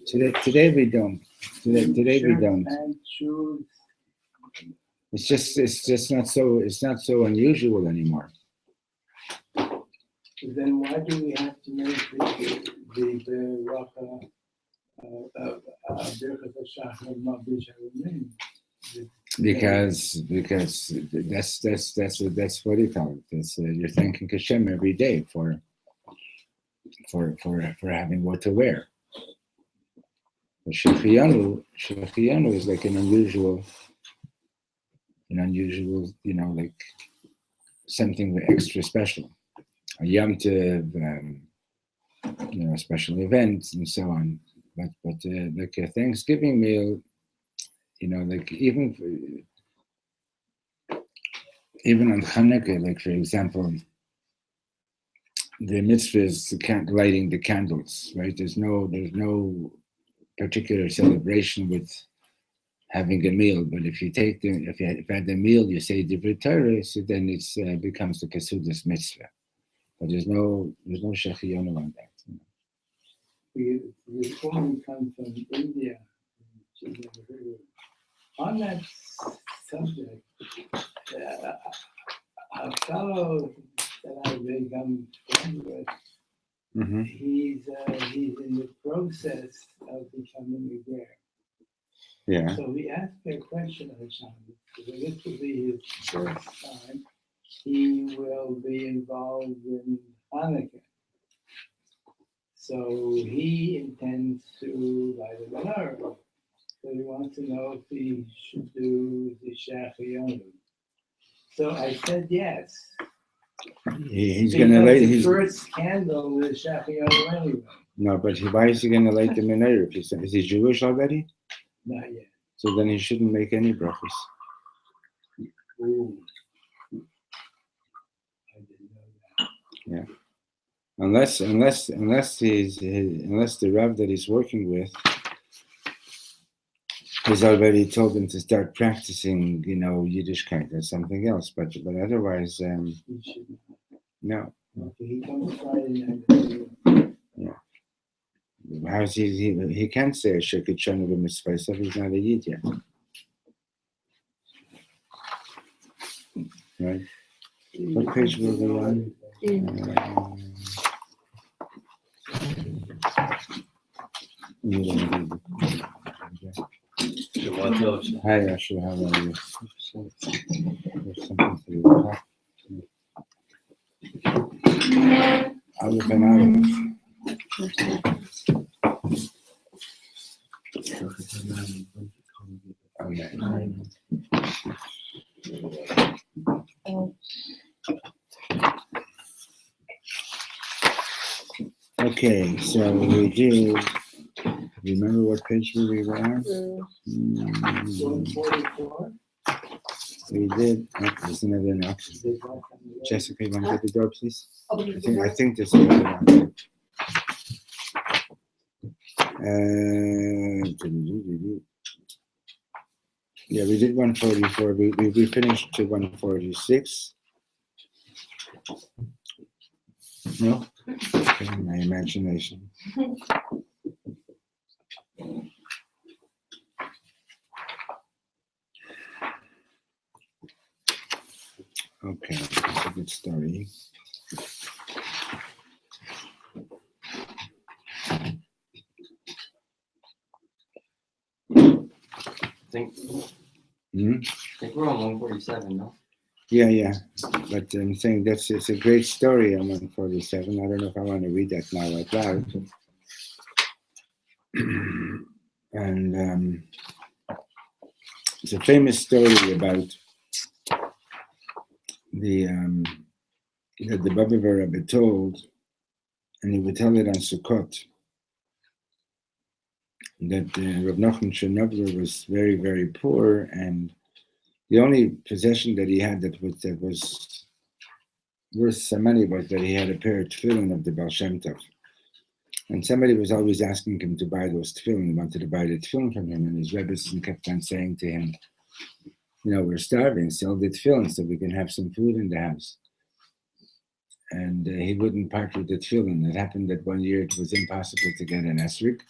Today we don't. Today we don't. It's just not so unusual anymore. Then why do we have to make the Because that's what he called it. You're thanking Hashem every day for having what to wear. Shechiyanu is like an unusual, like something extra special. A Yom Tov, a special event and so on. But like a Thanksgiving meal, like even on Channukah, like for example, the mitzvah is lighting the candles, right? There's no particular celebration with having a meal, but if you had the meal, you say Divrei Torah, so then it becomes the Kesudas mitzvah. But there's no Shechiyonu on that. The woman comes from India. On that subject, a fellow that I've become friends with, he's in the process of becoming a bear. Yeah. So we asked a question of Shabbos. So this will be his first time. He will be involved in Hanukkah. So he intends to light a menorah. So he wants to know if he should do the Shechiyonu. So I said yes. He's going to light his first candle with Shechiyonu anyway. No, but why is he going to light the menorah? Is he Jewish already? Not yet. So then he shouldn't make any brachos. Ooh. I didn't know that. Yeah. Unless the Rav that he's working with has already told him to start practicing, Yiddishkeit or something else. But otherwise, no. Okay, he comes Friday night. Yeah. How's he can't say a Sheket Channukah mitzvah if he's not a Yid yet. Right? What page were we on? Hi, Asher, how are you? There's something for you. Aleph and Aleph. Okay, so we did. Remember what page we were on? 144. We did. There's another knock. Jessica, you want to get the door, please? I think there's another knock. Yeah, we did 144. We finished to 146. No? Okay, my imagination. Okay, that's a good story. I think we're on 147, no? Yeah. But I'm saying it's a great story on 147. I don't know if I want to read that now out loud. And it's a famous story about that the Baba Rebbe told, and he would tell it on Sukkot, that Reb Nachman Chernobler was very, very poor, and the only possession that he had that was worth so money was that he had a pair of tefillin of the Baal Shem Tov. And somebody was always asking him to buy those tefillin. He wanted to buy the tefillin from him, and his Rebbe kept on saying to him, we're starving, sell the tefillin so we can have some food in the house. and he wouldn't part with the tefillin. It happened that one year it was impossible to get an esrog,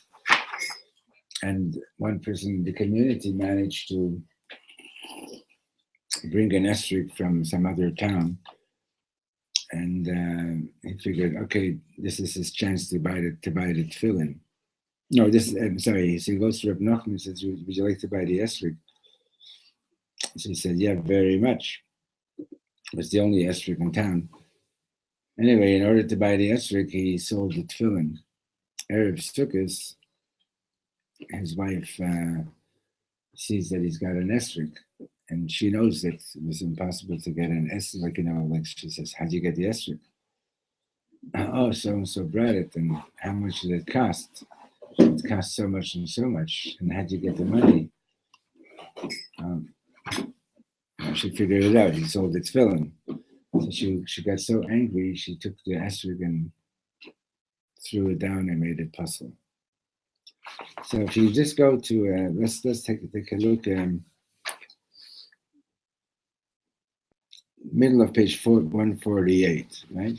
and one person in the community managed to bring an esrog from some other town, and he figured, okay, this is his chance to buy the tefillin. No, I'm sorry. So he goes to Reb Nachman and says, would you like to buy the esrog? So he said, yeah, very much. It was the only esrog in town. Anyway, in order to buy the esrog, he sold the tefillin. Erev Sukkos, his wife sees that he's got an esrog, and she knows that it was impossible to get an esrog. Like she says, how'd you get the esrog? Oh, so-and-so brought it, and how much did it cost? It cost so much and so much, and how'd you get the money? She figured it out. He sold the tefillin. So she got so angry, she took the esrog and threw it down and made it puzzle. So if you just go to let's take a look. Middle of page 148, right?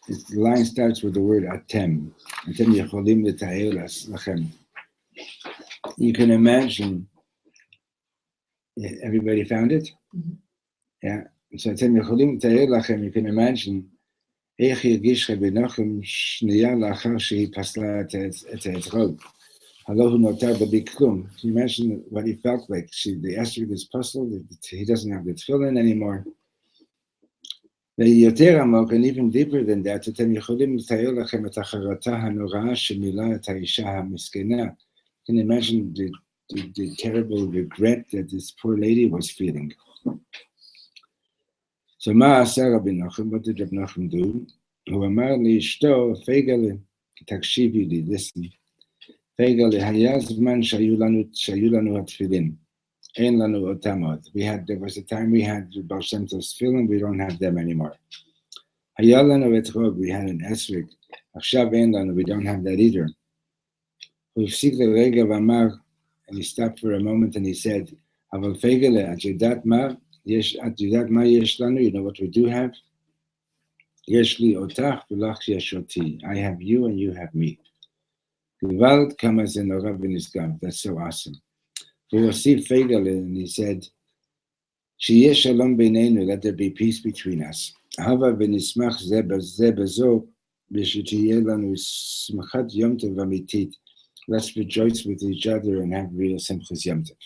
The line starts with the word atem. Atem yecholim l'ta'er lachem. You can imagine. Everybody found it? Mm-hmm. Yeah. So atem yecholim l'ta'er lachem. You can imagine. איך הרגיש רבי נחום שנייה לאחר שהיא פסלה את האתרוג. הלא הוא נותר בלי כלום. Can you imagine what he felt like? The esrog is puzzled, he doesn't have the tefillin anymore. ויותר עמוק, and even deeper than that, אתם יכולים לתאר לכם את החרטה הנוראה שמילאה את האישה המסכנה. Can you imagine the terrible regret that this poor lady was feeling? So מה עשה רבי נחום? What did רבי נחום do? הוא אמר לאשתו, פייגלה, תקשיבי לי, listen. פייגלה, היה זמן שהיו לנו התפילין. אין לנו אותם עוד. There was a time we had Baal Shem Tov's tefillin, we don't have them anymore. היה לנו אתרוג, we had an esrog. עכשיו אין לנו, we don't have that either. הוא הפסיק לרגע ואמר, and he stopped for a moment and he said, אבל פייגלה, את יודעת מה? את יודעת מה יש לנו? You know what we do have? יש לי אותך ולך יש אותי. I have you and you have me. גוואלד כמה זה נורא ונשגב. That's so awesome. והוא הוסיף פייגלה and he said, שיהיה שלום בינינו, let there be peace between us. הבה ונשמח זה בזו, ושתהיה לנו שמחת יום טוב אמיתית. Let's rejoice with each other and have real simchas yom tov.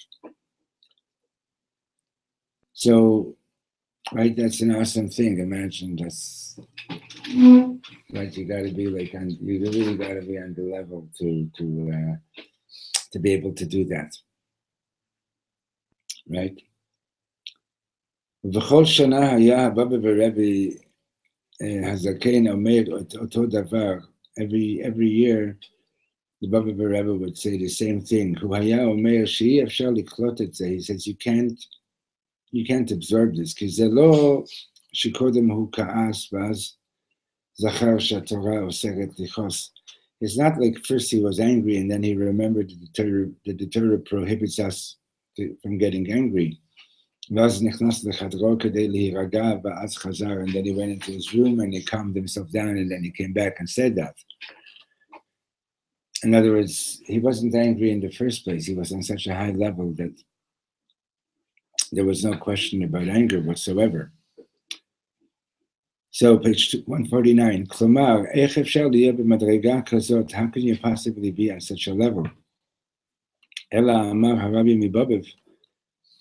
So, right, that's an awesome thing. Imagine that's right. You got to be like you really got to be on the level to be able to do that, right? וכל שנה היה הבבא ורבי הזקן אומר אותו דבר. Every year, the Baba Rebbe would say the same thing. הוא היה אומר שאי אפשר לקלוט את זה. He says you can't absorb this, כי זה לא שקודם הוא כעס ואז זכר שהתורה אוסרת לכעוס. It's not like first he was angry and then he remembered that the Torah prohibits us from getting angry. ואז נכנס לחדרו כדי להירגע ואז חזר, and then he went into his room and he calmed himself down and then he came back and said that. In other words, he wasn't angry in the first place. He was on such a high level that there was no question about anger whatsoever. So, page 149, כלומר, איך אפשר להיות במדרגה כזאת? How can you possibly be on such a level? אלא אמר הרבי מבובב,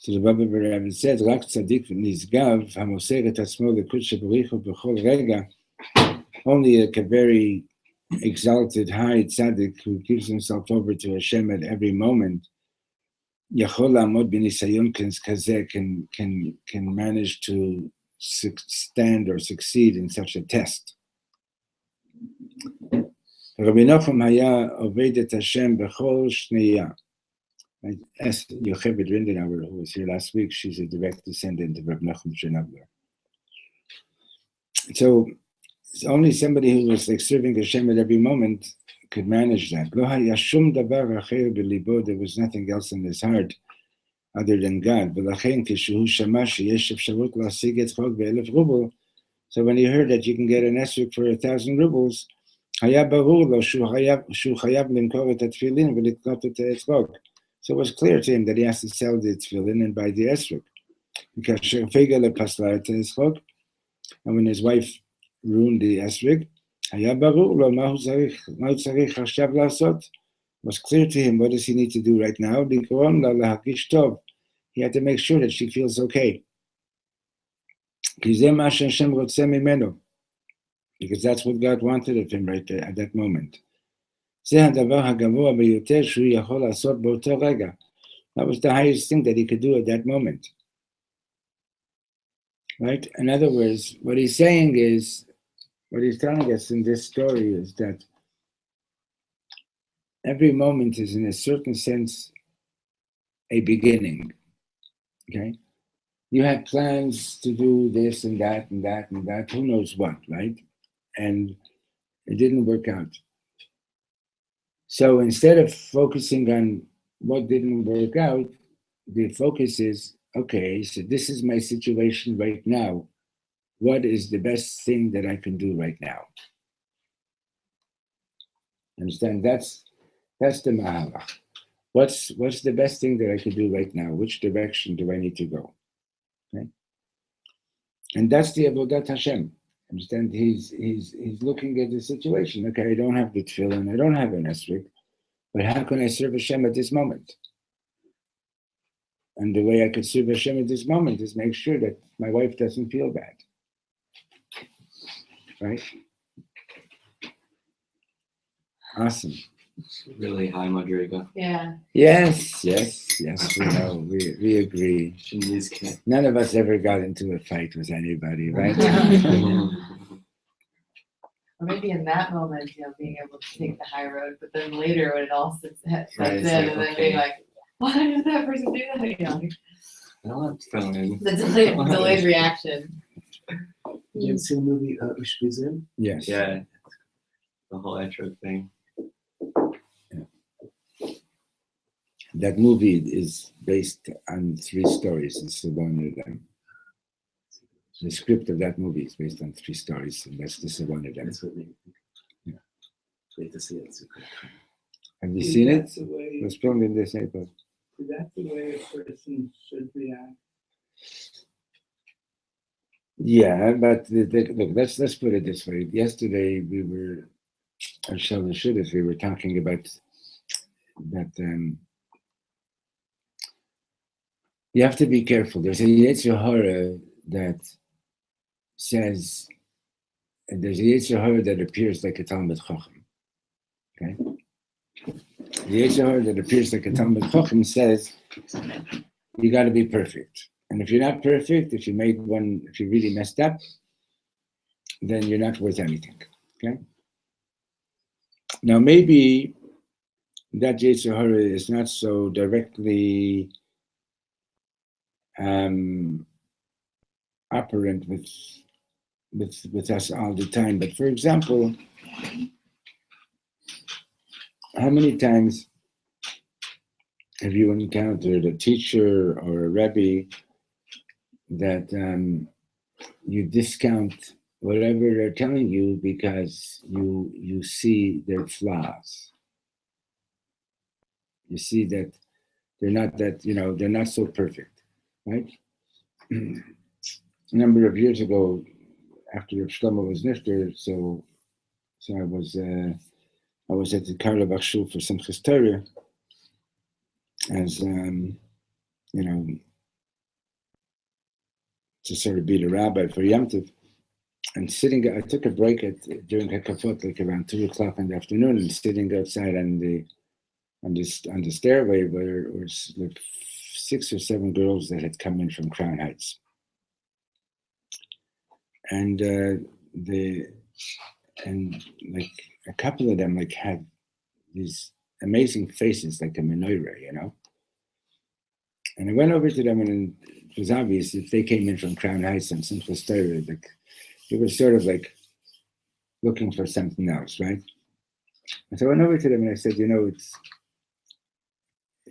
so the Baba Rebbe said, רק צדיק ונשגב, המוסר את עצמו לקודש בריך הוא בכל רגע, only a very exalted high tzaddik who gives himself over to Hashem at every moment, יכול לעמוד בניסיון כזה, can manage to stand or succeed in such a test. רבי נחום היה עובד את השם בכל שנייה. I asked Yocheved Rindenauer, who was here last week, she's a direct descendant of Reb Nachum Channukah. So it's only somebody who was like serving Hashem at every moment could manage that. Lo haya shum davar acher b'libo, there was nothing else in his heart other than God. V'lachen kishu shama sheyesh efsharut la'asig et chok ve'elef rubel, So when he heard that you can get an esrog for 1,000 rubles, היה ברור לו שהוא חייב למכור את התפילין ולקנות את האסרog. So it was clear to him that he has to sell the tefillin and buy the esrog. וכאשר פגלה פסלה את האסרog, and when his wife ruined the esrog, היה ברור לו מה הוא צריך עכשיו לעשות. It was clear to him what does he need to do right now. לגרום לה להרגיש טוב. He had to make sure that she feels okay. כי זה מה שהשם רוצה ממנו. Because that's what God wanted of him right there at that moment. זה הדבר הגבוה ביותר שהוא יכול לעשות באותו רגע. That was the highest thing that he could do at that moment. Right? In other words, what he's saying is, what he's telling us in this story is that every moment is in a certain sense a beginning. Okay? You had plans to do this and that and that and that, who knows what, right? And it didn't work out. So instead of focusing on what didn't work out, the focus is, okay, so this is my situation right now. What is the best thing that I can do right now? Understand? That's the mahalach. What's the best thing that I can do right now? Which direction do I need to go? Okay? And that's the avodat Hashem. Understand? He's looking at the situation. Okay, I don't have the tefillin, I don't have an esrog, but how can I serve Hashem at this moment? And the way I could serve Hashem at this moment is make sure that my wife doesn't feel bad. Right? Awesome. Really high madriga. Yeah. Yes, we know. We agree. Channukah. None of us ever got into a fight with anybody, right? Or maybe in that moment, being able to take the high road, but then later when it all sets in, it's and like, then okay. being like, why did that person do that? I don't have tefillin. The delayed reaction. Did you see the movie Ushpizin? Yes. Yeah. The whole intro thing. That movie is based on 3 stories. It's one of them. The script of that movie is based on 3 stories, and that's just one of them. That's what made me think. Yeah. Wait to see it. It's okay. Have you seen it? That's the way, It was filmed in this April. that's the way a person should react. Yeah, but look, let's put it this way. Yesterday we were, we were talking about that. You have to be careful. There's a Yetzer Hara that says, and there's a Yetzer Hara that appears like a Talmud Chacham. Okay? The Yetzer Hara that appears like a Talmud Chacham says, you got to be perfect. And if you're not perfect, if you really messed up, then you're not worth anything. Okay? Now, maybe that Yetzer Hara is not so directly operant with us all the time. But for example, how many times have you encountered a teacher or a rebbe that you discount whatever they're telling you because you see their flaws? You see that they're not so perfect. Right? A number of years ago, after Reb Shlomo was nifter, so I was at the Karlebach Shul for Simchas Torah, as to sort of be the rabbi for Yom Tov, and I took a break during Hakafot, like around 2:00 in the afternoon, and sitting outside on the stairway where there was like 6 or 7 girls that had come in from Crown Heights, and like a couple of them like had these amazing faces, like a menorah, And I went over to them, and it was obvious if they came in from Crown Heights and Simchas Torah, like they were sort of like looking for something else, right? And so I went over to them and I said,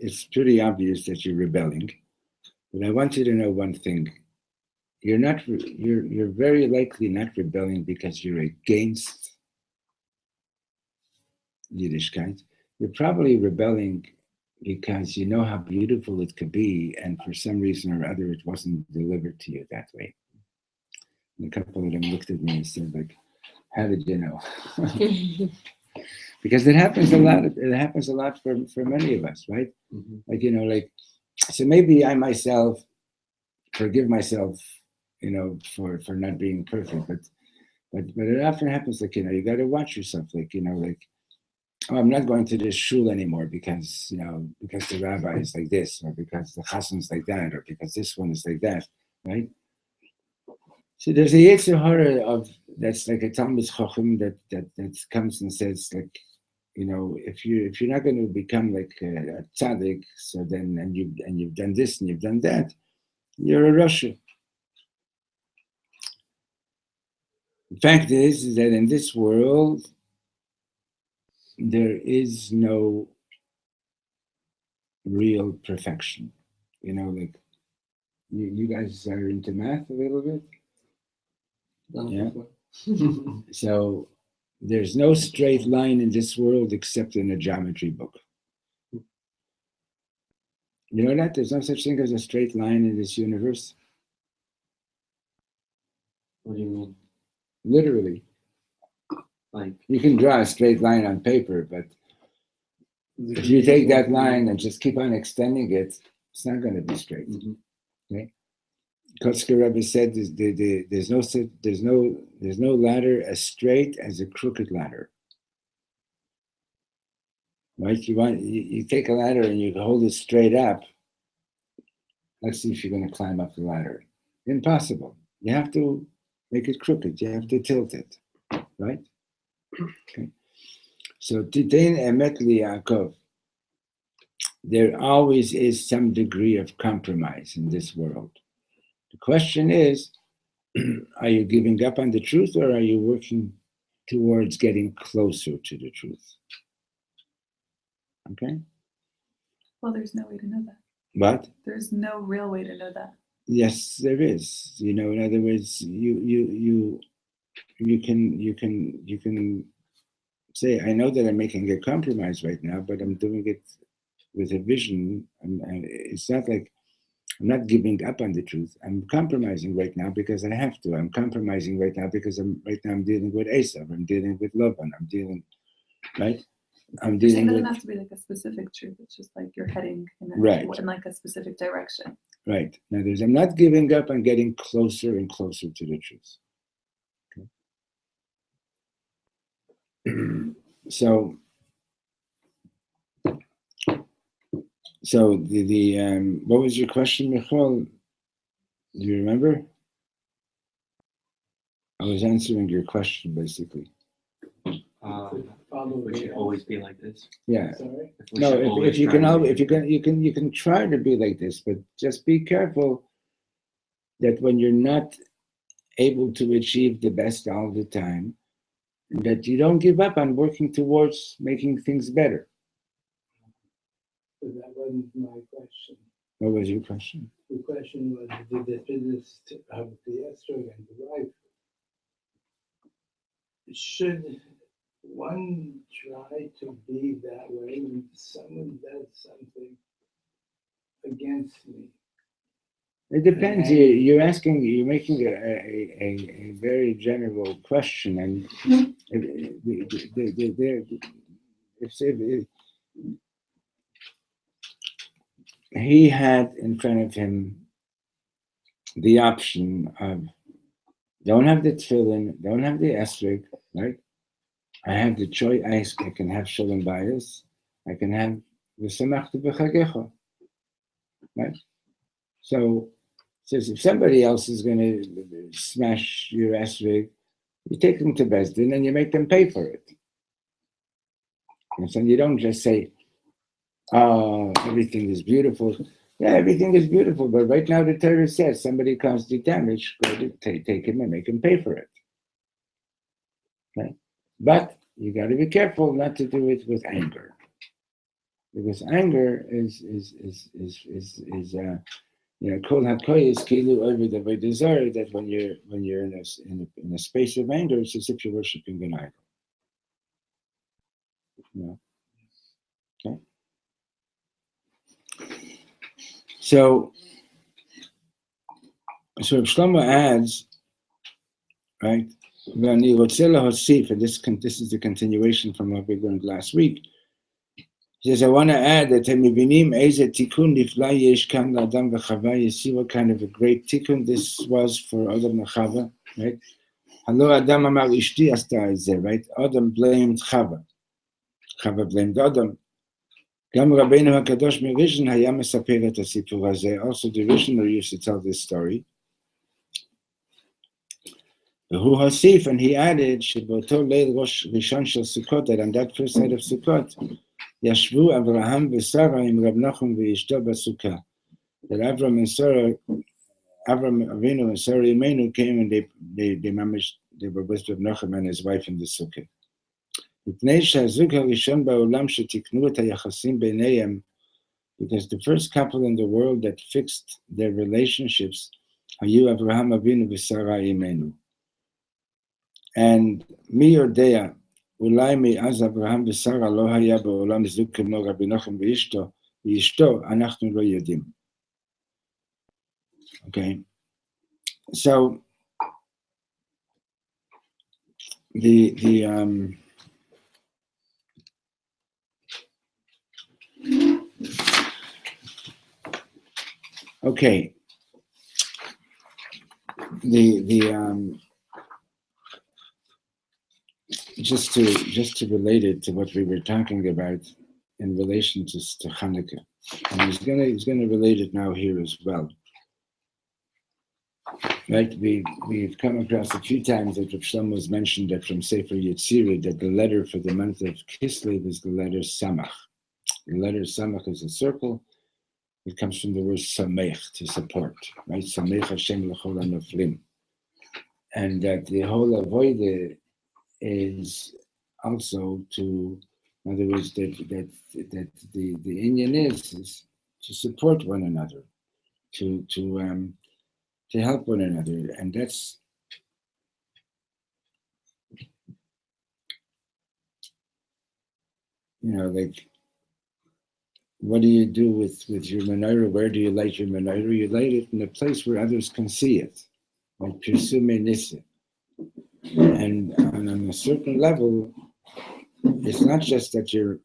it's pretty obvious that you're rebelling, but I want you to know one thing. you're very likely not rebelling because you're against Yiddishkeit. You're probably rebelling because you know how beautiful it could be, and for some reason or other, it wasn't delivered to you that way. And a couple of them looked at me and said, like, how did you know? Because it happens a lot. It happens a lot for many of us, right? Mhm. Like, so maybe I myself forgive myself, for not being perfect, but it often happens, like, you got to watch yourself, like, like, oh, I'm not going to this shul anymore because the rabbi is like this, or because the chassan is like that, or because this one is like that, right? So there's a Yetzer Hara of that's like a Talmud Chacham that comes and says, like, if you're not going to become like a tzaddik, so then and you've done this and you've done that, you're a Rasha. The fact is that in this world there is no real perfection. Like you guys are into math a little bit, yeah. So there's no straight line in this world except in a geometry book. You know that? There's no such thing as a straight line in this universe. What do you mean? Literally. Like, You can draw a straight line on paper, but if you take that line and just keep on extending it, it's not going to be straight. Mhm. Okay? Kotzker Rebbe said there's no ladder as straight as a crooked ladder. Right? You take a ladder and you hold it straight up. Let's see if you're going to climb up the ladder. Impossible. You have to make it crooked. You have to tilt it. Right? Okay. So Titain Emet Yaakov. There always is some degree of compromise in this world. The question is, are you giving up on the truth, or are you working towards getting closer to the truth? Okay? Well, there's no way to know that. But There's no real way to know that. yes, there is. In other words, you can say, I know that I'm making a compromise right now, but I'm doing it with a vision. And it's not like I'm not giving up on the truth. I'm compromising right now because I have to. I'm compromising right now because I'm dealing with Esav. I'm dealing with Lavan. I'm dealing You're saying dealing it doesn't with have to be like a specific truth. It's just like you're heading Right. in like a specific direction. right. Now I'm not giving up on getting closer and closer to the truth. Okay. So the what was your question, Michal? Do you remember? I was answering your question basically. We should always be like this. Yeah. Sorry? We No, should if always you try can, to be if you can try to be like this, but just be careful that when you're not able to achieve the best all the time, that you don't give up on working towards making things better. But that wasn't my question. What was your question? The question was, did the physicist of the estrogen derive? Should one try to be that way when someone does something against me? It depends. You're making a very general question, and if he had in front of him the option of don't have the tefillin, don't have the esrog, right? I have the choice. I can have shalom bayis. I can have v'samachta b'chagecha, right? So says if somebody else is going to smash your esrog, you take them to Beis Din and you make them pay for it. And so you don't just say, "Oh, everything is beautiful." Yeah, everything is beautiful, but right now the Torah says somebody caused you damage, go to take him and make him pay for it. Okay? But you got to be careful not to do it with anger, because anger is Kol hakoy is kilu over the desire that when you're in a space of anger, it's as if you're worshiping an idol. Okay. So Reb Shlomo adds, right? And this is the continuation from what we learned last week. He says, I want to add that you see what kind of a great tikkun this was for Adam and Chava, right? Hello, Adam amar ishti asta it, right? Adam blamed Chava. Chava blamed Adam. Gam Rabbeinu HaKadosh Mirishon haya mesaper et hasipur hazeh. Also, the Rishon used to tell this story. Who Hasif, and he added, Sheboto leil rosh rishon shel Sukkot, that on that first night of Sukkot, Yashvu Avraham v'Sara im Reb Nachum v'Ishto b'Sukkah. That Avram Avinu and Sarah Imenu came and they were with Reb Nachum and his wife in the Sukkah. Because the first couple in the world that fixed their relationships, Hayu Avraham Avinu v'Sara Imenu. And mi yodea, ulai me'az Avraham v'Sara lo haya ba'olam zug kemo Rabbi Nachum v'Ishto, anachnu lo yodim. Okay, so okay, just to relate it to what we were talking about in relation to Channukah, and he's gonna relate it now here as well. Right, we've come across a few times that Reb Shlomo has mentioned that from Sefer Yetzirah that the letter for the month of Kislev is the letter Samach. The letter Samach is a circle. It comes from the word Samech, to support, right? Samech Hashem l'chol hanoflim. And that the whole avodah is also to, in other words, that the inyan is to support one another, to help one another, and that's like, what do you do with your menorah? Where do you light your menorah? You light it in a place where others can see it, like Pirsume Nissa. And on a certain level, it's not just that you're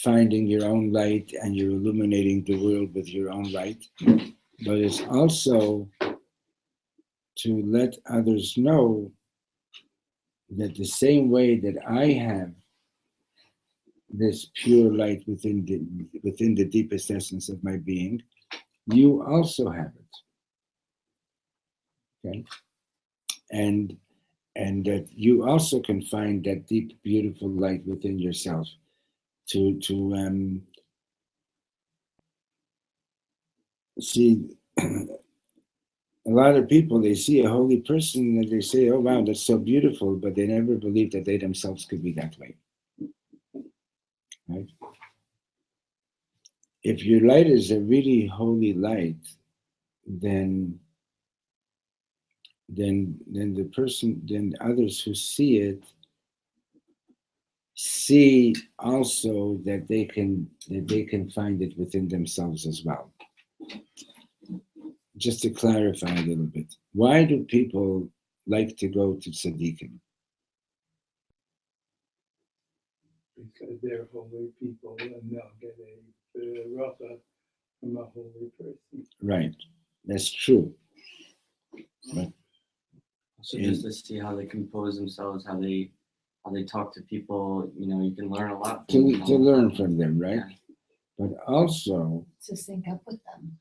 finding your own light and you're illuminating the world with your own light, but it's also to let others know that the same way that I have this pure light within the deepest essence of my being, you also have it. Okay? And that you also can find that deep, beautiful light within yourself to see. A lot of people, they see a holy person and they say, oh wow, that's so beautiful, but they never believe that they themselves could be that way. Right? If your light is a really holy light, then the person, then others who see it see also that they can find it within themselves as well. Just to clarify a little bit, why do people like to go to tzaddikim? Because they're holy people and they'll get a racha from a holy person. Right, that's true. But So just to see how they compose themselves, how they talk to people, you can learn a lot from them. To learn from them, right? Yeah. But also, To sync up with them.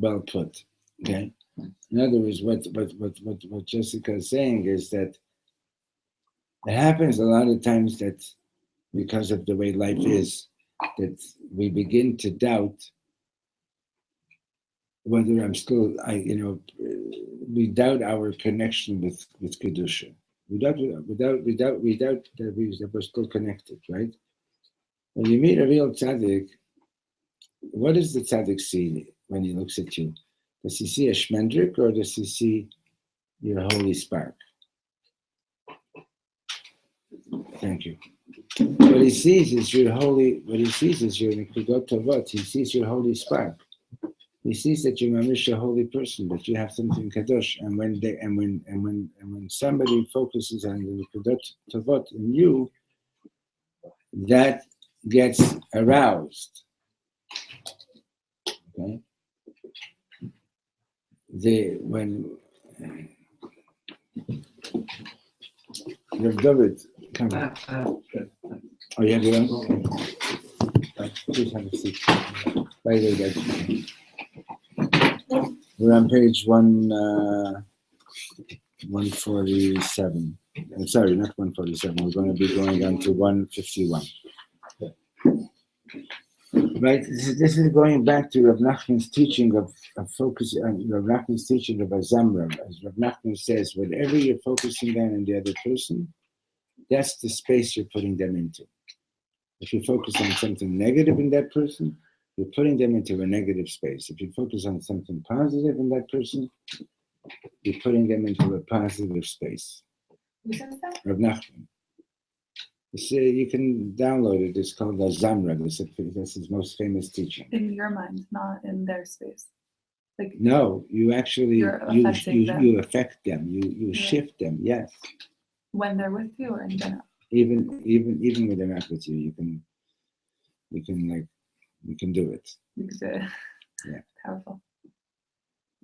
well put. Okay. In other words, what Jessica is saying is that it happens a lot of times that because of the way life is, that we begin to doubt whether we doubt our connection with Kedusha. We doubt that we're still connected, right? When you meet a real tzaddik, what does the tzaddik see when he looks at you? Does he see a shmendrik or does he see your holy spark? Thank you. What he sees is your nikudot tovot. He sees your holy spark. He sees that you're mamish a holy person, that you have something kadosh. And when somebody focuses on the nikudot tovot in you, that gets aroused. Okay. When Reb David, come on. Oh, you have your own? Okay. Please have a seat. By the way, guys. We're on page 147. Sorry, not 147. We're going to be going on to 151. Right, this is going back to Reb Nachman's teaching of focus, Reb Nachman's teaching of Azamra. As Reb Nachman says, whatever you're focusing on in the other person, that's the space you're putting them into. If you focus on something negative in that person, you're putting them into a negative space. If you focus on something positive in that person, you're putting them into a positive space. Who says that? Reb Nachman. You can download it. It's called Zamra. That's his most famous teaching. In your mind, not in their space. Like No, you actually You're affecting them. you affect them. You shift them. Yes. when they're with you or in general. Even when they're not with you, you can do it. Because it's Yeah. powerful.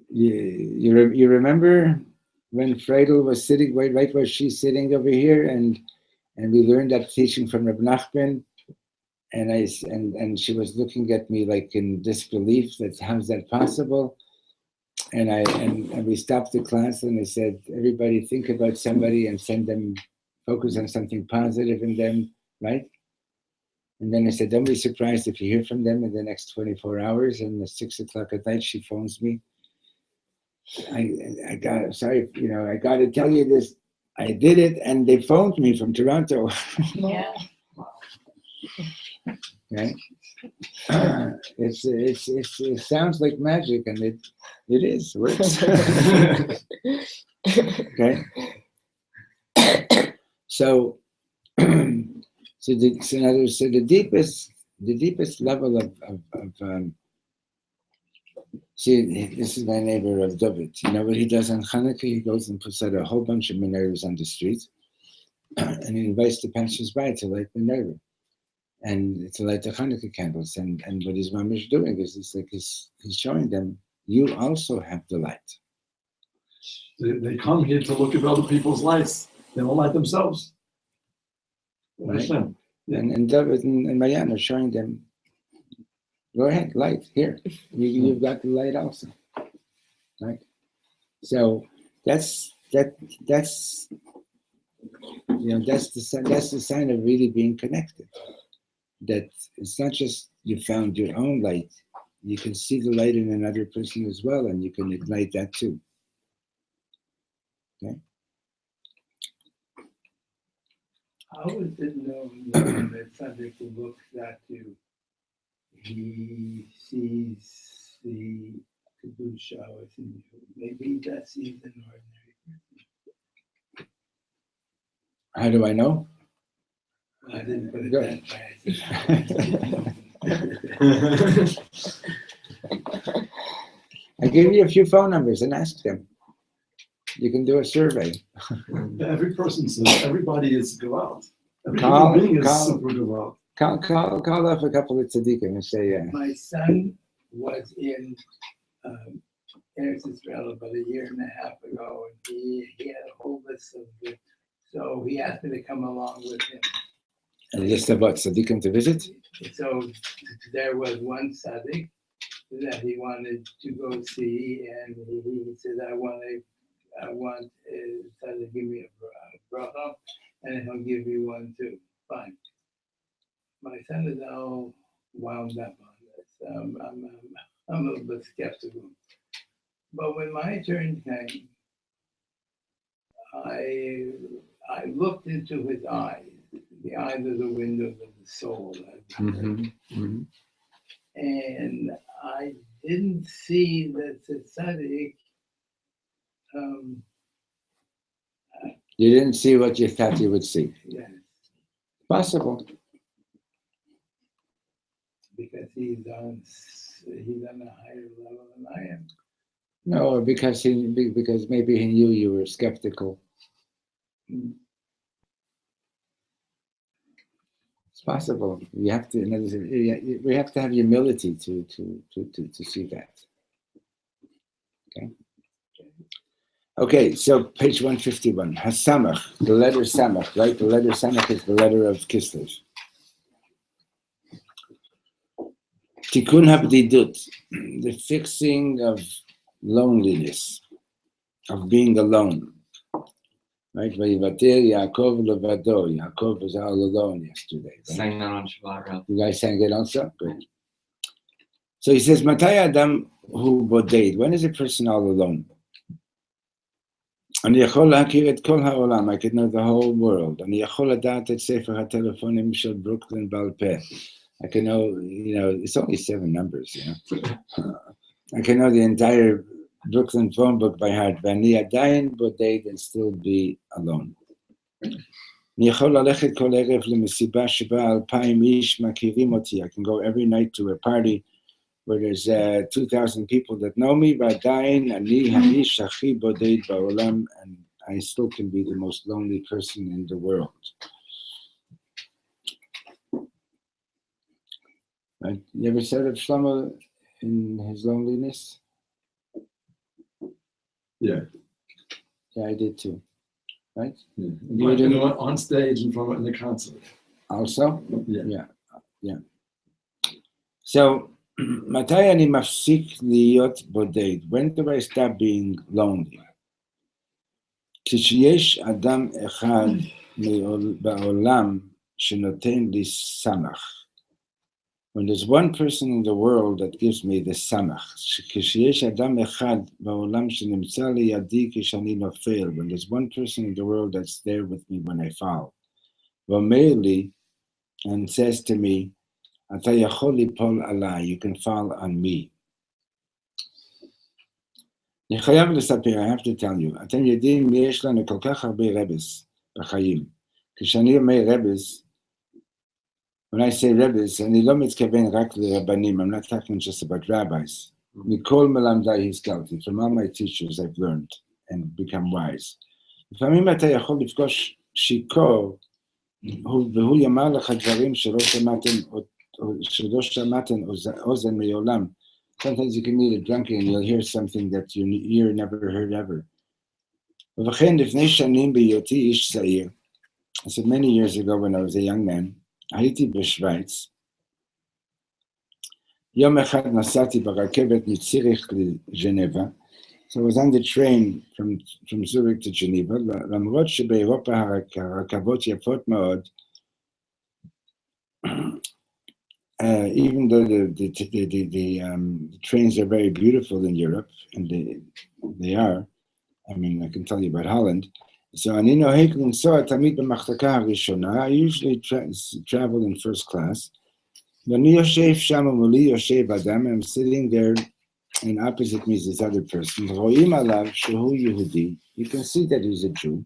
You remember when Freidel was sitting right where she's sitting over here, and we learned that teaching from Reb Nachman, and she was looking at me like in disbelief that how's that possible, and we stopped the class and I said, everybody think about somebody and send them, focus on something positive in them, right? And then I said, don't be surprised if you hear from them in the next 24 hours. And at 6 o'clock at night, she phones me. I got to tell you this. I did it, and they phoned me from Toronto. Yeah. Right? It sounds like magic, and it is. It works. Okay. So the deepest level of see, this is my neighbor of David. You know what he does on Channukah? He goes and puts out a whole bunch of menorahs on the street, and he invites the passers-by to light the menorah and to light the Channukah candles. And what his mom is doing is he's showing them, you also have the light. They come here to look at other people's lights. They don't light themselves. Right? And David and Marianne are showing them, go ahead, light, here. You've got the light also. Right? So that's the sign of really being connected. That it's not just you found your own light, you can see the light in another person as well, and you can ignite that too. Okay? How is it known that Tzaddik looks at you? He sees the kedusha within you. Maybe that sees an ordinary person. How do I know? I didn't put it Good. that way. I gave you a few phone numbers and ask them. You can do a survey. Everybody is Gewalt. Every Call- human being is call- super Gewalt. Call up a couple of tzaddikim and say, My son was in Eretz Israel about a year and a half ago, and he had a whole list of it. So he asked me to come along with him. a list of what, tzaddikim to visit? So there was one tzaddik that he wanted to go see, and he said, I want tzaddik to give me a bracha, and he'll give you one too. Fine. My son is all wound up on this. I'm a little bit skeptical. But when my turn came, I looked into his eyes. the eyes are the windows of the soul. Mhm, mhm. And I didn't see that the tzaddik, You didn't see what you thought you would see. yes, Possible. because he's on a higher level than I am. No, because maybe he knew you were skeptical. It's possible. You have to. We have to have humility to see that. Okay. Okay. So page 151. Hasamach, the letter Samach, right? The letter Samach is the letter of Kislev. Tikkun habdidut, the fixing of loneliness, of being alone. Right? Vayivater Yaakov levado. Yaakov was all alone yesterday. Right? Sang that on Shabbat, Rav. You guys sang it also? Good. So he says, Matai Adam hu boded. When is a person all alone? Ani yachol lahakir et kol ha'olam. I could know the whole world. Ani yachol hadat et sefer ha'telefonim shel Brooklyn Baal Peh. I can know, it's only 7 numbers, I can know the entire Brooklyn phone book by heart. V'ani adayin boded, and still be alone. I can go every night to a party where there's 2,000 people that know me, and I still can be the most lonely person in the world. Right? You ever said of Shlomo in his loneliness? Yeah. Yeah, I did too. Right? Yeah. You didn't On stage in the concert. also? Yeah. Yeah. So, מתי אני מפסיק להיות בודד? When do I stop being lonely? כשיש אדם אחד בעולם שנותן לי שמח. When there's one person in the world that gives me the samach, כשיש אדם אחד בעולם שנמצא לידי כשאני נופל, when there's one person in the world that's there with me when I fall, ואומר לי, and says to me, אתה יכול ליפול עליי, you can fall on me. אני חייב לספר, I have to tell you, אתם יודעים, יש לנו כל כך הרבה רבס בחיים. כשאני אומר רבס, when I say rabbis, אני לא מתכוון רק לרבנים, I'm not talking just about rabbis. מכל מלמדי השכלתי, from all my teachers I've learned and become wise. לפעמים אתה יכול לפגוש שיכור, והוא יאמר לך דברים שלא שמעתם אוזן מעולם. Sometimes you can meet a drunkie and you'll hear something that your ear never heard ever. ובכן, לפני שנים בהיותי איש צעיר, I said many years ago when I was a young man, הייתי בשוויץ. יום אחד נסעתי ברכבת מציריך לג'נבה. So I was on the train from Zurich to Geneva. למרות שבאירופה הרכבות יפות מאוד, even though the trains are very beautiful in Europe, and they are, I mean, I can tell you about Holland. So I usually travel in first class. I'm sitting there, and opposite me is this other person. You can see that he's a Jew.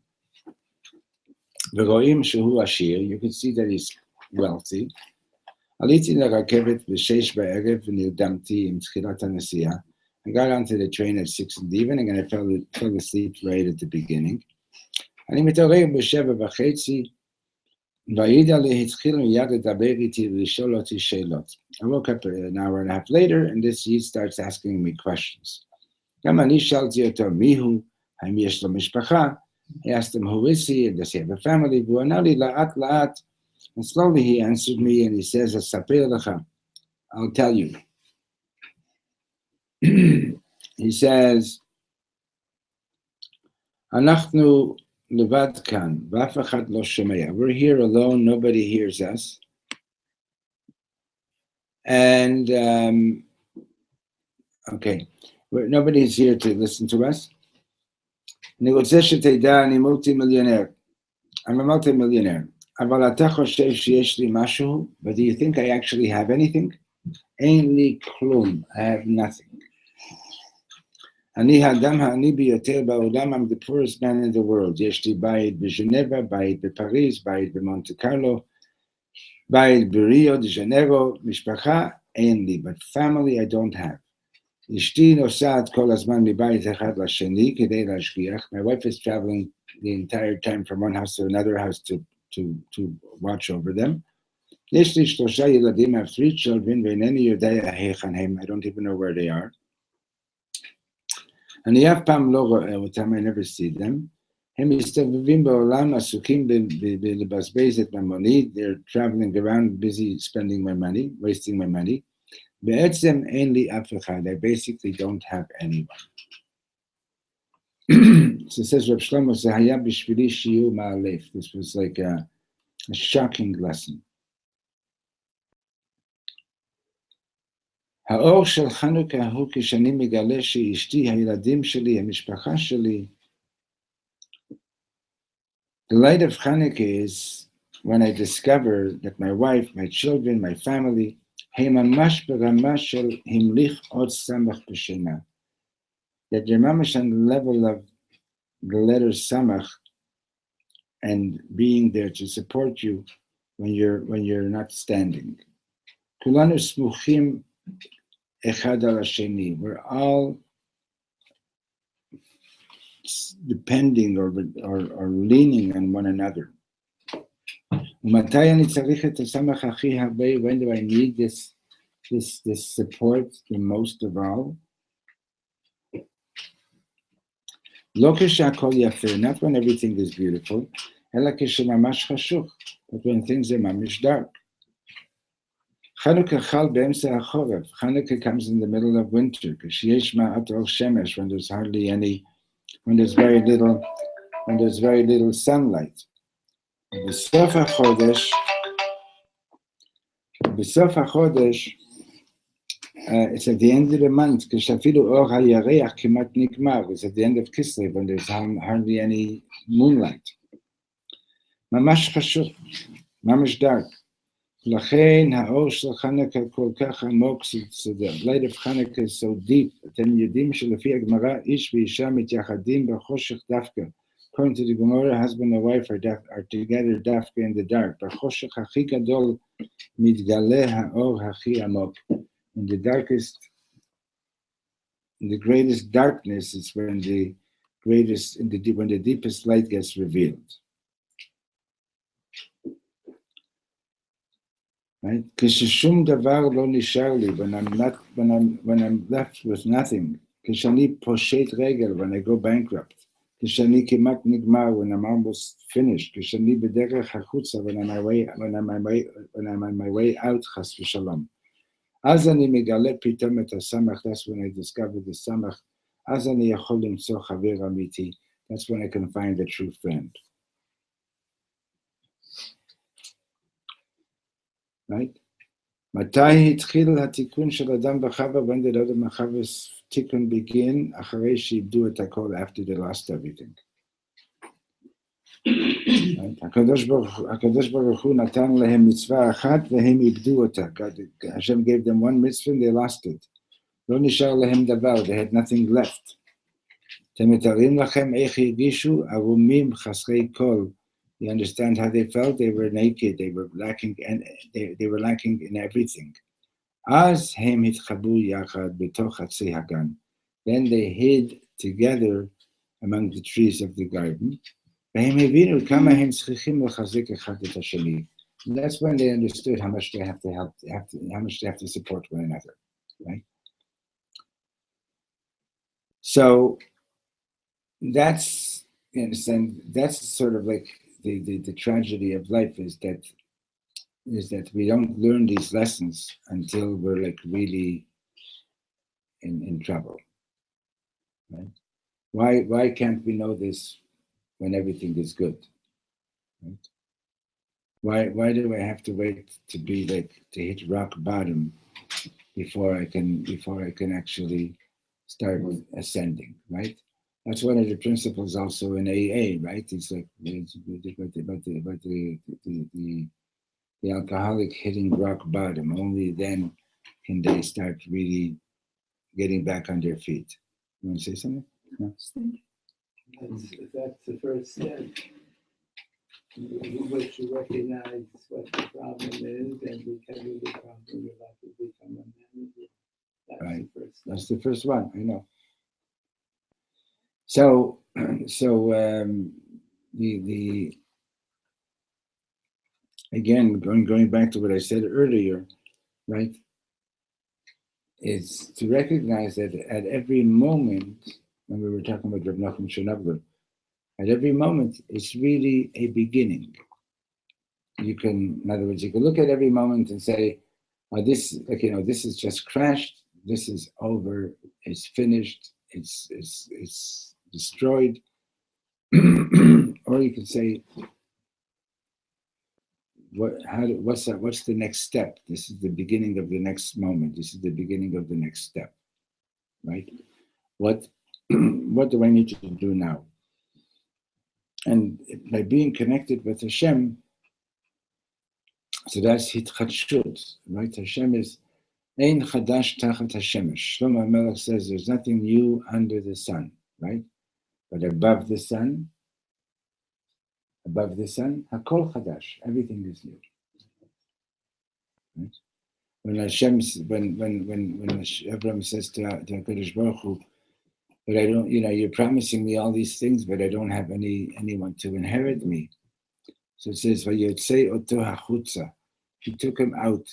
You can see that he's wealthy. I got onto the train at 6 in the evening, and I fell asleep right at the beginning. I woke up an hour and a half later, and this Yid starts asking me questions. He asked him, who is he, and does he have a family? And slowly he answered me, and he says, I'll tell you. He says, we're here alone, nobody hears us. And, okay, nobody's here to listen to us. I'm a multimillionaire. אבל אתה חושב שיש לי משהו? But do you think I actually have anything? אין לי כלום. I have nothing. אני האדם העני ביותר בעולם, I'm the poorest man in the world. יש לי בית בז'נבה, בית בפריז, בית במונטה קרלו, בית בריו דה ז'נרו, משפחה אין לי, but family I don't have. אשתי נוסעת כל הזמן מבית אחד לשני כדי להשגיח. My wife is traveling the entire time from one house to another house to watch over them. יש לי 3 ילדים, I have 3 children, ואינני יודע היכן הם, I don't even know where they are. אני אף פעם לא רואה אותם, I never see them. הם מסתובבים בעולם, עסוקים בלבזבז את ממוני, they're traveling around, busy spending my money, wasting my money. בעצם אין לי אף אחד, I basically don't have anyone. So says Reb Shlomo, זה היה בשבילי שיעור מאלף. This was like a shocking lesson. האור של חנוכה הוא כשאני מגלה שאשתי, הילדים שלי, המשפחה שלי. The light of Hanukkah is when I discover that my wife, my children, my family, הם ממש ברמה של המליך עוד סמך בשינה. That you're ממש on the level of the letter samach and being there to support you when you're not standing. כולנו סמוכים אחד על השני. We're all depending or leaning on one another. ומתי אני צריך את הסמך הכי הרבה? When do I need this support the most of all? לא כשהכל יפה, not when everything is beautiful, אלא כשממש חשוך, but when things are ממש dark. חנוכה חל באמצע החורף. Hanukkah comes in the middle of winter, כשיש מעט אור שמש, when there's hardly any, when there's very little sunlight. בסוף החודש, it's at the end of the month, כשאפילו אור הירח כמעט נגמר, it's at the end of Kislev, when there's hardly any moonlight. ממש חשוך, ממש dark. לכן האור של חנוכה כל כך עמוק, the light of Hanukkah is so deep. אתם יודעים שלפי הגמרא, איש ואישה מתייחדים בחושך דווקא. According to the Gemara, husband and wife are together dafka in the dark. בחושך הכי גדול מתגלה האור הכי עמוק. In the darkest, in the greatest darkness is when the deepest light gets revealed. Right? כששום דבר לא נשאר לי, when I'm left with nothing, כשאני פושט רגל, when I go bankrupt, כשאני כמעט נגמר, when I'm almost finished, כשאני בדרך החוצה, when I'm on my way out, חס ושלום. אז אני מגלה פתאום את הסמך, that's when I discover the סמך, אז אני יכול למצוא חבר אמיתי, that's when I can find a true friend. Right? מתי התחיל התיקון של אדם וחווה? When did Adam and Chava's תיקון begin? אחרי שאיבדו את הכל, after they lost everything. Right? הקדוש ברוך הוא נתן להם מצווה אחת והם איבדו אותה. Hashem gave them one mitzvah and they lost it. לא נשאר להם דבר, they had nothing left. אתם מתארים לכם איך הרגישו ערומים חסרי כל. You understand how they felt? They were naked, they were lacking, and they were lacking in everything. אז הם התחבאו יחד בתוך עצי הגן. Then they hid together among the trees of the garden. והם הבינו כמה הם צריכים לחזק אחד את השני. That's when they understood how much they have to help, how much they have to support one another, right? So that's, you understand, that's sort of like the tragedy of life is that we don't learn these lessons until we're like really in trouble, right? Why can't we know this when everything is good, right? Why do I have to wait to be like to hit rock bottom before I can actually start ascending, right? That's one of the principles also in AA, right? It's like the alcoholic hitting rock bottom. Only then can they start really getting back on their feet. You want to say something? No? That's the first step. Which you recognize what the problem is, and because of the problem, you're about to become a manager. That's Right. the first step. That's the first one. I know. So the again going back to what I said earlier, right? Is to recognize that at every moment, when we were talking about Reb Channukah, at every moment it's really a beginning. You can, in other words, you can look at every moment and say, oh, this, like, this is just crashed, this is over, it's finished, it's destroyed. Or you can say, what's the next step? This is the beginning of the next moment. This is the beginning of the next step, right? What do I need to do now? And by being connected with Hashem, so that's hitchadshut, right? Hashem is ein chadash tachat hashemesh. Shlomo Melech says there's nothing new under the sun, right? But above the sun, hakol chadash, everything is new. Right? When Abraham says to HaKadosh Baruch Hu, but I don't, you're promising me all these things, but I don't have anyone to inherit me. So it says, Vayotzei oto hachutza. He took him out,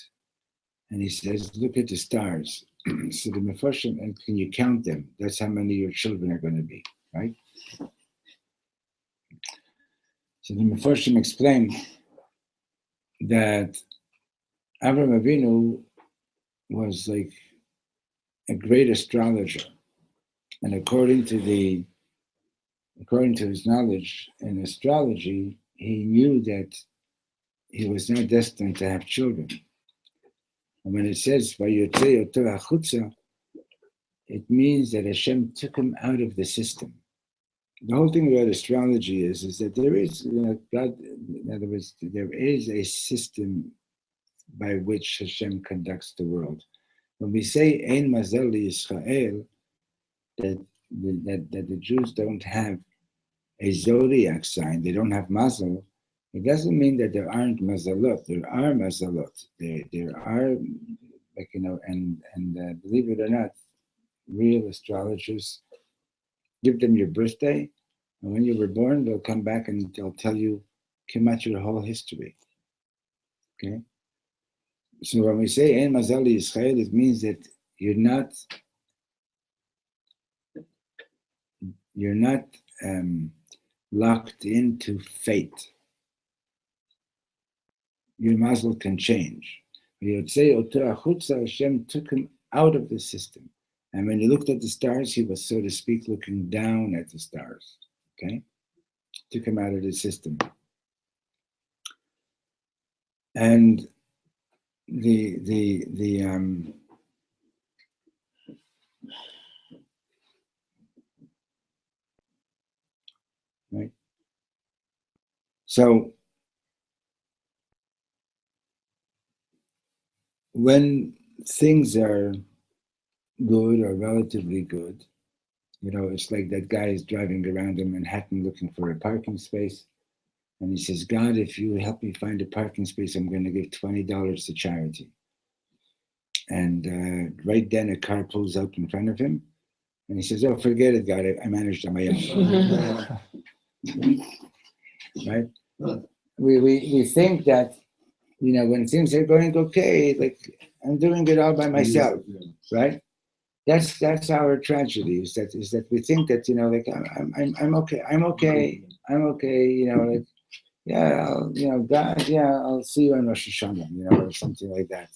and he says, look at the stars. So the Mefarshim, and can you count them? That's how many your children are going to be, right? So the Mefarshim explained that Avraham Avinu was like a great astrologer, and according to his knowledge in astrology, he knew that he was not destined to have children. And when it says "Vayotzei oto hachutza," it means that Hashem took him out of the system. The whole thing about astrology is that there is, God, in other words, there is a system by which Hashem conducts the world. When we say Ein Mazel Yisrael, that the Jews don't have a zodiac sign, they don't have Mazel, it doesn't mean that there aren't Mazalot. There are Mazalot. There are, and believe it or not, real astrologers, give them your birthday, and when you were born, they'll come back and they'll tell you your whole history. Okay? So when we say Ein Mazal Yisrael, it means that you're not locked into fate. Your mazel can change. Yotzei oto hachutza, Hashem took him out of the system. And when he looked at the stars, he was, so to speak, looking down at the stars. Okay? Took him out of the system. And right? So when things are good or relatively good, it's like that guy is driving around in Manhattan looking for a parking space. And he says, God, if you help me find a parking space, I'm going to give $20 to charity. And right then a car pulls out in front of him. And he says, oh, forget it, God, I managed on my own. Right? We think that, when things are going okay, like I'm doing it all by myself, right? That's our tragedy. Is that we think that I'm okay, like God, I'll see you on Rosh Hashanah, or something like that.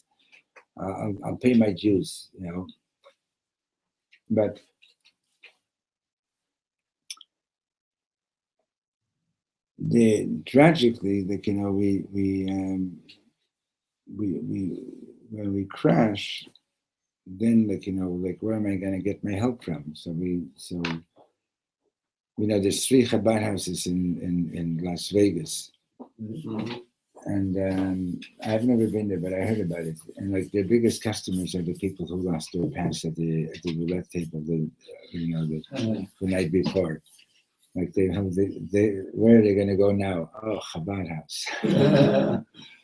I'll pay my dues, but tragically, when we crash, then where am I going to get my help from? So there's 3 Chabad houses in Las Vegas. Mhm. And I've never been there, but I heard about it. And like their biggest customers are the people who lost their pants at the roulette table the night before. Like they where are they going to go now? Oh, Chabad house.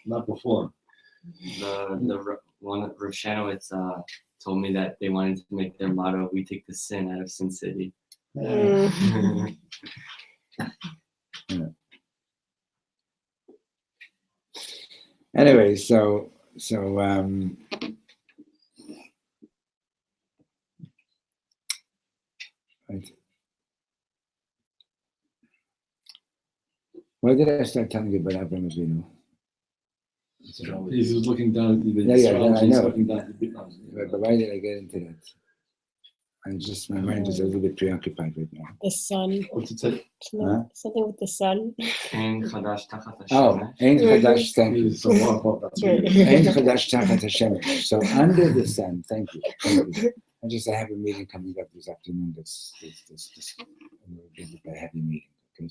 Not before. One Reb Shlomo told me that they wanted to make their motto, "We take the sin out of Sin City." Anyway, so right. Why did I start telling you about Abraham Avinu? He was looking down at the Yeah, astrology, I know. looking down at the But why did I get into that? My mind is a little bit preoccupied right now. The sun. What's it say? Huh? Something with the sun. Ein chadash tachat Oh, hashemesh. Ein Chadash, thank you. So what that's Right. Ein Chadash Tachat Hashem. So under the sun, thank you. I have a meeting coming up this afternoon. This a heavy meeting. Okay,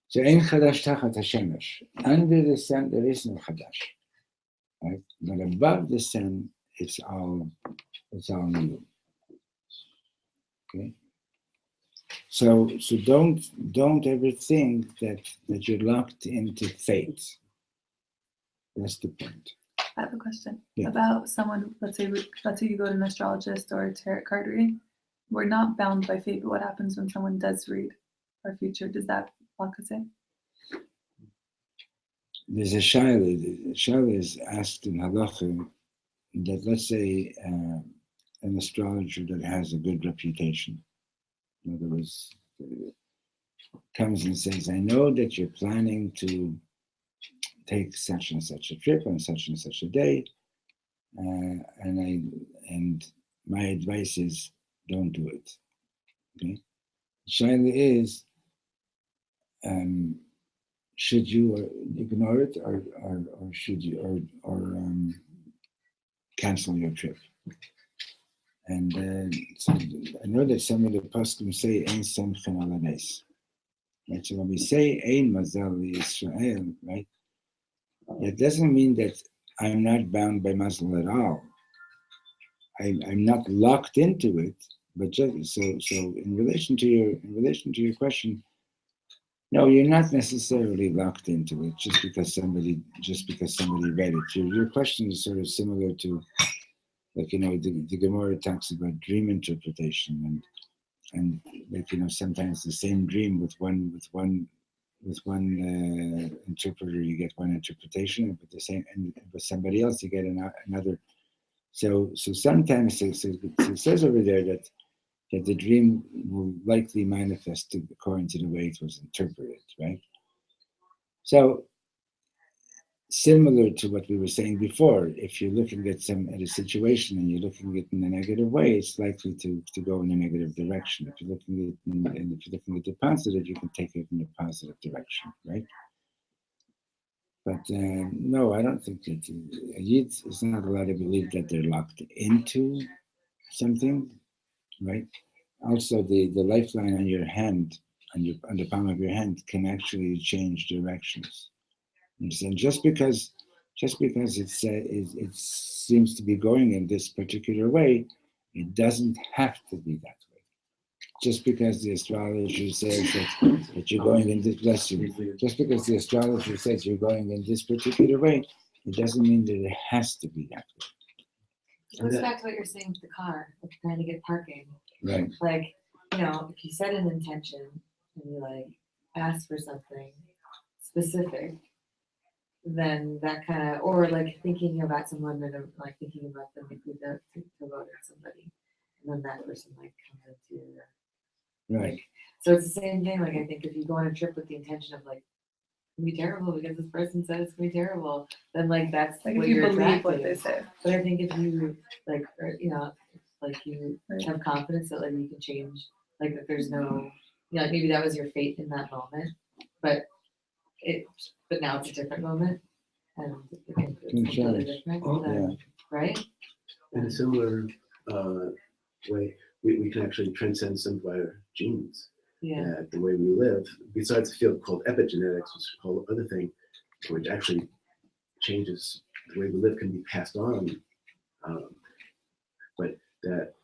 so Ein Chadash Tachat Hashem. Under the sun, there is no Chadash. Right? But above the sun, it's all new. Okay. So don't ever think that you're locked into fate. That's the point. I have a question Yeah. about someone. Let's say you go to an astrologist or a tarot card reading. We're not bound by fate, but what happens when someone does read our future? Does that lock us in? There's a shaila. The shaila is asked in halacha that let's say an astrologer that has a good reputation, in other words, comes and says, "I know that you're planning to take such and such a trip on such and such a day, and my advice is don't do it." Okay, the shaila is, should you ignore it or should you cancel your trip? And so I know that some of the poskim say Ein Samchen Ala Nes. Right? So when we say Ein Mazal Yisrael, right, it doesn't mean that I'm not bound by Mazal at all. I'm not locked into it, but just so in relation to your question, no, you're not necessarily locked into it just because somebody read it. Your question is sort of similar to, like, the Gemara talks about dream interpretation and like, sometimes the same dream with one interpreter you get one interpretation, but the same, and with somebody else you get another. So sometimes it says over there that the dream will likely manifest according to the way it was interpreted, right? So similar to what we were saying before, if you're looking at a situation and you're looking at it in a negative way, it's likely to go in a negative direction. If you're looking at the positive, you can take it in a positive direction, right? But no, I don't think that a Yid is not allowed to believe that they're locked into something, right? Also, the lifeline on your hand, on the palm of your hand, can actually change directions. And just because it seems to be going in this particular way, it doesn't have to be that way. Just because the astrologer says that you're going in this, bless you, just because the astrologer says you're going in this particular way, it doesn't mean that it has to be that way. It goes back to what you're saying with the car, like trying to get parking. Right. Like, if you set an intention and you ask for something specific, then that kind of, or thinking about someone and thinking about them if we don't to vote on somebody, and then that person comes into your, Right. So it's the same thing. I think if you go on a trip with the intention of it's gonna be terrible because this person said it's gonna be terrible, then that's Like what if you you're believe what attracting. they say. But I think if you you have confidence that you can change, that there's no, maybe that was your fate in that moment, but now it's a different moment, and it's completely different, then, right? In a similar way, we can actually transcend some of our genes. Yeah. that the way we live, besides a field called epigenetics, which is called other thing, which actually changes the way we live, can be passed on, but that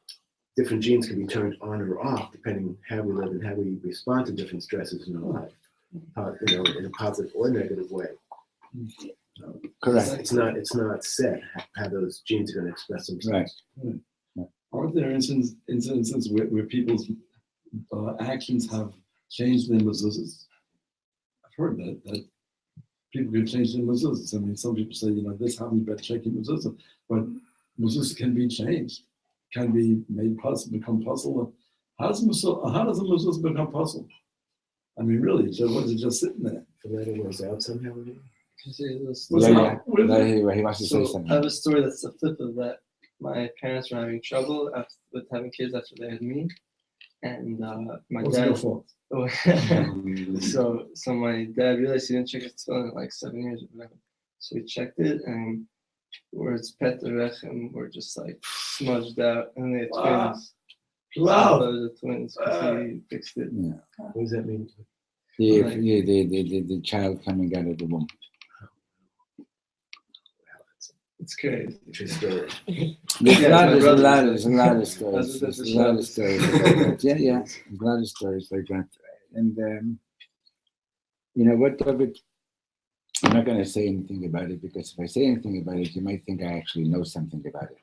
different genes can be turned on or off depending how we live and how we respond to different stresses in our life, in a positive or negative way. Correct. It's not set how those genes are going to express themselves. Right. Aren't there incidences where people's actions have changed their mezuzahs? I've heard that people can change their mezuzahs. I mean, some people say, this happened, better check your mezuzah, but mezuzah can be changed, can be made possible, become possible. How does a mezuzah become possible? I mean, really, was it just sitting there? The letter wears out somehow. He wants to say something. I have a story that's the flip of that. My parents were having trouble with having kids after they had me, and my What's dad. your fault? So my dad realized he didn't check his phone in like 7 years or whatever. So he checked it, and words pet rechem were just like smudged out, and they had twins. Wow. So those are twins because he fixed it. Yeah. What does that mean? The child coming out of the womb. It's crazy. True story. There's a lot of That's stories. what There's a lot of stories like that. Yeah. There's a lot of stories like that. And what, David? I'm not going to say anything about it because if I say anything about it, you might think I actually know something about it.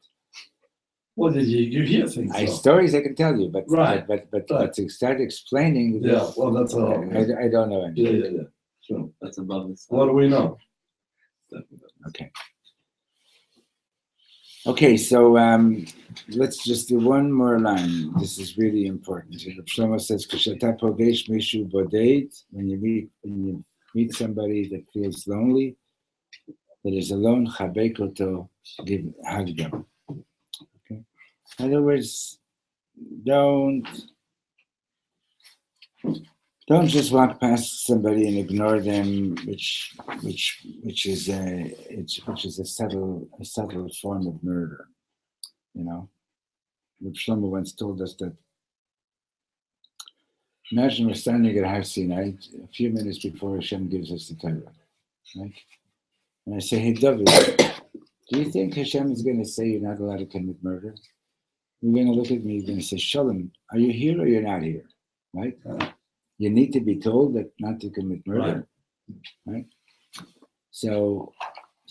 Well, you hear things. Stories I can tell you, but Right. but to start explaining Yeah, this, well, that's all. I don't know anything. Yeah. Sure. That's above the What do we know? Okay, so let's just do one more line. This is really important. Reb Shlomo says, "K'shata pogesh mishu boded." When you meet somebody that feels lonely, that is alone, chabek oto, hug them. Okay. In other words, don't just walk past somebody and ignore them, which is a subtle form of murder. Reb Shlomo once told us that. Imagine we're standing at Har Sinai a few minutes before Hashem gives us the Torah, right? And I say, "Hey, David, do you think Hashem is going to say you're not allowed to commit murder?" You're going to look at me, you're going to say, "Shalom, are you here or you're not here?" Right? You need to be told that not to commit murder, right? So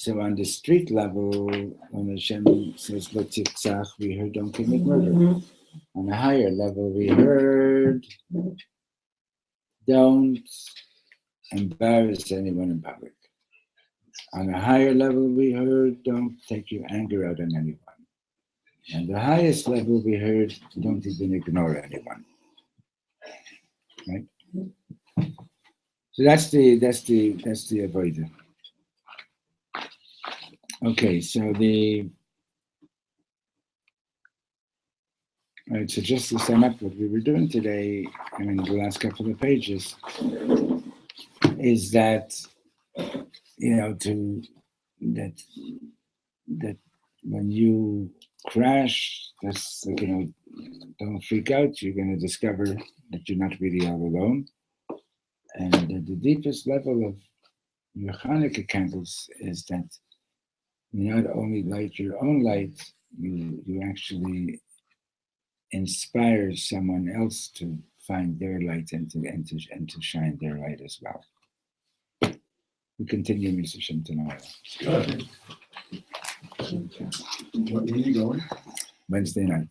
on the street level, when Hashem says, "Lo tirtzach," we heard, "Don't commit murder." On a higher level, we heard, "Don't embarrass anyone in public." On a higher level, we heard, "Don't take your anger out on anyone." And the highest level, we heard, "Don't even ignore anyone." Right? So that's the avoider. Okay, so right, so just to sum up what we were doing today, the last couple of pages, is that that when you crash, that's don't freak out. You're going to discover that you're not really all alone, and the deepest level of your Channukah candles is that you not only light your own light, you actually inspire someone else to find their light and to shine their light as well. We continue Mr. Shem tomorrow. Okay. When are you going? Wednesday night.